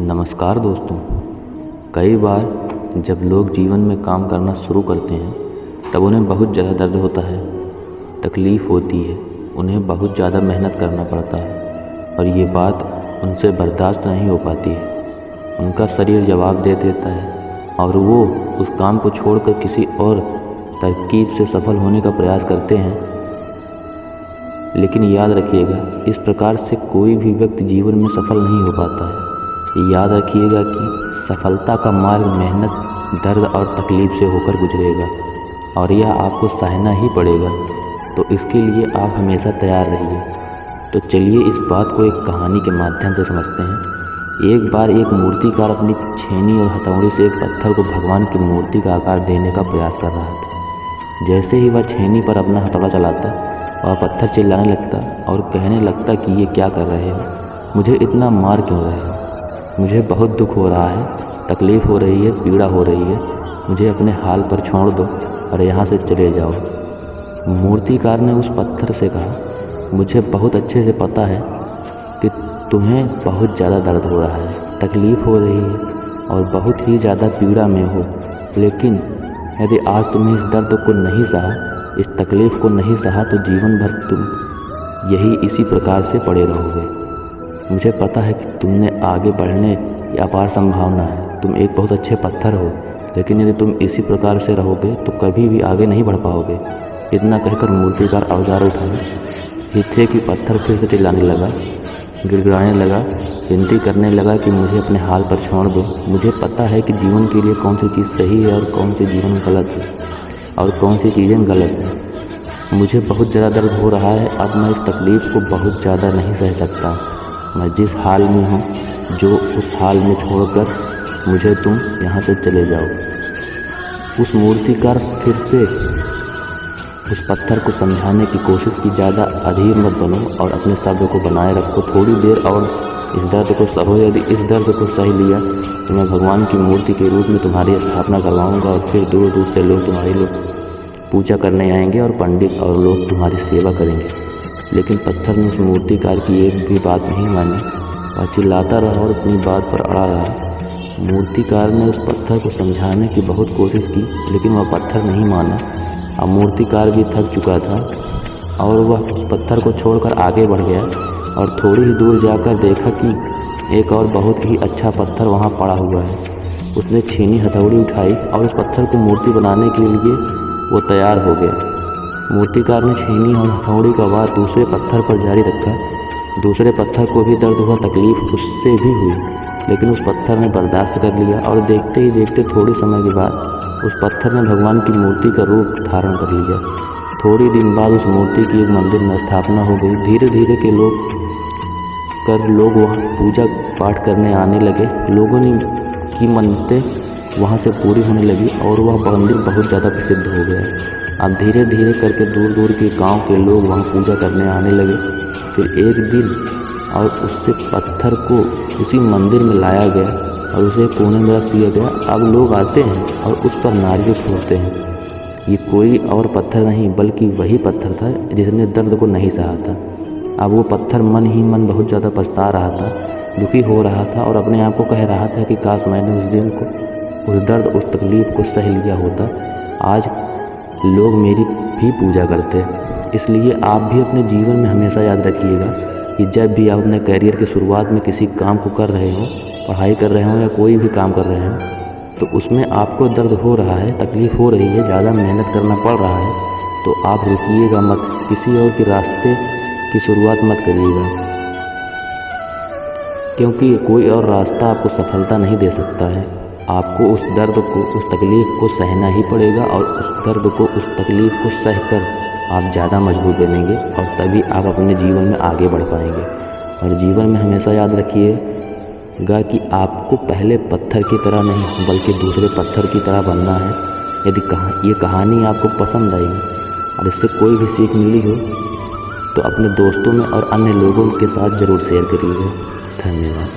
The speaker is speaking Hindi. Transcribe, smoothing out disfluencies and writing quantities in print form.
नमस्कार दोस्तों। कई बार जब लोग जीवन में काम करना शुरू करते हैं तब उन्हें बहुत ज़्यादा दर्द होता है, तकलीफ़ होती है, उन्हें बहुत ज़्यादा मेहनत करना पड़ता है और ये बात उनसे बर्दाश्त नहीं हो पाती है। उनका शरीर जवाब दे देता है और वो उस काम को छोड़कर किसी और तरकीब से सफल होने का प्रयास करते हैं। लेकिन याद रखिएगा, इस प्रकार से कोई भी व्यक्ति जीवन में सफल नहीं हो पाता है। याद रखिएगा कि सफलता का मार्ग मेहनत, दर्द और तकलीफ से होकर गुजरेगा और यह आपको सहना ही पड़ेगा। तो इसके लिए आप हमेशा तैयार रहिए। तो चलिए इस बात को एक कहानी के माध्यम से समझते हैं। एक बार एक मूर्तिकार अपनी छेनी और हथौड़ी से एक पत्थर को भगवान की मूर्ति का आकार देने का प्रयास कर रहा था। जैसे ही वह छेनी पर अपना हथौड़ा चलाता, वह पत्थर चिल्लाने लगता और कहने लगता कि ये क्या कर रहे हो, मुझे इतना मार क्यों रहे हो, मुझे बहुत दुख हो रहा है, तकलीफ़ हो रही है, पीड़ा हो रही है, मुझे अपने हाल पर छोड़ दो और यहाँ से चले जाओ। मूर्तिकार ने उस पत्थर से कहा, मुझे बहुत अच्छे से पता है कि तुम्हें बहुत ज़्यादा दर्द हो रहा है, तकलीफ़ हो रही है और बहुत ही ज़्यादा पीड़ा में हो, लेकिन यदि आज तुम्हें इस दर्द को नहीं सहा, इस तकलीफ़ को नहीं सहा तो जीवन भर तुम इसी प्रकार से पड़े रहोगे। मुझे पता है कि तुमने आगे बढ़ने की अपार संभावना है, तुम एक बहुत अच्छे पत्थर हो, लेकिन यदि तुम इसी प्रकार से रहोगे तो कभी भी आगे नहीं बढ़ पाओगे। इतना कहकर मूर्तिकार औजार उठाए, हिथे कि पत्थर फिर से चिल्लाने लगा, गिड़गिड़ाने लगा, विनती करने लगा कि मुझे अपने हाल पर छोड़ दो। मुझे पता है कि जीवन के लिए कौन सी चीज़ सही है और कौन सी जीवन गलत है और कौन सी चीज़ें गलत हैं। मुझे बहुत ज़्यादा दर्द हो रहा है, अब मैं इस तकलीफ़ को बहुत ज़्यादा नहीं सह सकता। मैं जिस हाल में हूँ, जो उस हाल में छोड़कर मुझे तुम यहाँ से चले जाओ। उस मूर्तिकार फिर से उस पत्थर को समझाने की कोशिश की, ज़्यादा अधीर मत बनो और अपने शब्द को बनाए रखो, थोड़ी देर और इस दर्द को सहो। यदि इस दर्द को सह लिया तो मैं भगवान की मूर्ति के रूप में तुम्हारी स्थापना करवाऊँगा और फिर दूर दूर से लोग तुम्हारी पूजा करने आएंगे और पंडित और लोग तुम्हारी सेवा करेंगे। लेकिन पत्थर ने उस मूर्तिकार की एक भी बात नहीं मानी। वह चिल्लाता रहा और अपनी बात पर अड़ा रहा। मूर्तिकार ने उस पत्थर को समझाने की बहुत कोशिश की, लेकिन वह पत्थर नहीं माना। अब मूर्तिकार भी थक चुका था और वह उस पत्थर को छोड़कर आगे बढ़ गया और थोड़ी ही दूर जाकर देखा कि एक और बहुत ही अच्छा पत्थर वहाँ पड़ा हुआ है। उसने छीनी हथौड़ी उठाई और उस पत्थर को मूर्ति बनाने के लिए वो तैयार हो गया। मूर्तिकार ने छीनी और हथौड़ी का वार दूसरे पत्थर पर जारी रखा। दूसरे पत्थर को भी दर्द हुआ, तकलीफ उससे भी हुई, लेकिन उस पत्थर ने बर्दाश्त कर लिया और देखते ही देखते थोड़े समय के बाद उस पत्थर ने भगवान की मूर्ति का रूप धारण कर लिया। थोड़ी दिन बाद उस मूर्ति की एक मंदिर में स्थापना हो गई। धीरे धीरे के लोग वहाँ पूजा पाठ करने आने लगे। लोगों की मन्नतें वहाँ से पूरी होने लगी और वह मंदिर बहुत ज़्यादा प्रसिद्ध हो गया। अब धीरे धीरे करके दूर दूर के गांव के लोग वहां पूजा करने आने लगे। फिर एक दिन और उससे पत्थर को उसी मंदिर में लाया गया और उसे कोने में रख दिया गया। अब लोग आते हैं और उस पर नारियल फोड़ते हैं। ये कोई और पत्थर नहीं बल्कि वही पत्थर था जिसने दर्द को नहीं सहा था। अब वो पत्थर मन ही मन बहुत ज़्यादा पछता रहा था, दुखी हो रहा था और अपने आप को कह रहा था कि काश मैंने उस दिन को, उस दर्द, उस तकलीफ़ को सह लिया होता, आज लोग मेरी भी पूजा करते हैं। इसलिए आप भी अपने जीवन में हमेशा याद रखिएगा कि जब भी आप अपने करियर की शुरुआत में किसी काम को कर रहे हो, पढ़ाई कर रहे हो या कोई भी काम कर रहे हो, तो उसमें आपको दर्द हो रहा है, तकलीफ़ हो रही है, ज़्यादा मेहनत करना पड़ रहा है, तो आप रुकिएगा मत, किसी और के रास्ते की शुरुआत मत करिएगा, क्योंकि कोई और रास्ता आपको सफलता नहीं दे सकता है। आपको उस दर्द को, उस तकलीफ़ को सहना ही पड़ेगा और उस दर्द को, उस तकलीफ़ को सहकर आप ज़्यादा मजबूत बनेंगे और तभी आप अपने जीवन में आगे बढ़ पाएंगे। और जीवन में हमेशा याद रखिएगा कि आपको पहले पत्थर की तरह नहीं बल्कि दूसरे पत्थर की तरह बनना है। यदि ये कहानी आपको पसंद आई और इससे कोई भी सीख मिली हो तो अपने दोस्तों में और अन्य लोगों के साथ ज़रूर शेयर करिएगा। धन्यवाद।